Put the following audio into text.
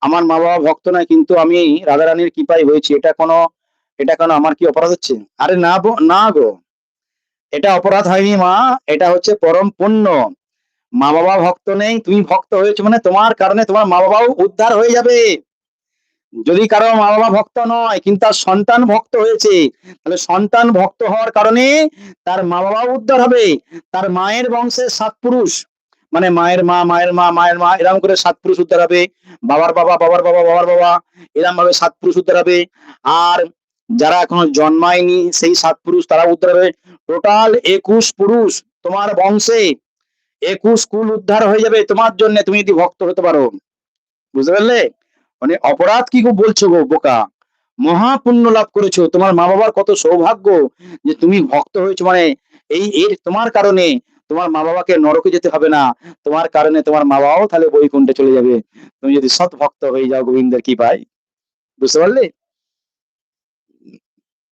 আমার মা বাবা ভক্ত নয়, কিন্তু আমি রাধারানীর কৃপায় হয়েছি, এটা কোনো আমার কি অপরাধ হচ্ছে? আরে না না গো, এটা অপরাধ হয়নি মা, এটা হচ্ছে পরম পুণ্য। মা বাবা ভক্ত নেই, তুমি ভক্ত হয়েছো মানে তোমার কারণে তোমার মা বাবাও উদ্ধার হয়ে যাবে। যদি কারো মা বাবা ভক্ত নয় কিন্তু তার সন্তান ভক্ত হয়েছে, তাহলে সন্তান ভক্ত হওয়ার কারণে তার মা বাবাও উদ্ধার হবে। তার মায়ের বংশের 7 পুরুষ, মানে মায়ের মা, মায়ের মা, মায়ের মা, এরকম করে 7 পুরুষ উদ্ধার হবে। বাবার বাবা, বাবার বাবা, বাবার বাবা, এরকম ভাবে 7 পুরুষ উদ্ধার হবে। আর যারা এখনো জন্মায়নি সেই 7 পুরুষ তারা উদ্ধার হবে। টোটাল 21 পুরুষ তোমার বংশে, 21 কুল উদ্ধার হয়ে যাবে তোমার জন্য, তুমি যদি ভক্ত হতে পারো। বুঝতে পারলে? মানে অপরাধ কি গো বলছো গো বোকা? মহা পুণ্য লাভ করেছো, তোমার মা বাবার কত সৌভাগ্য যে তুমি ভক্ত হয়েছো, মানে এর তোমার কারণে তোমার মা বাবাকে নরকে যেতে হবে না, তোমার কারণে তোমার মা বাবাও তাহলে বৈকুণ্ঠে চলে যাবে, তুমি যদি সৎ ভক্ত হয়ে যাও গোবিন্দের কৃপায়। বুঝতে পারলে?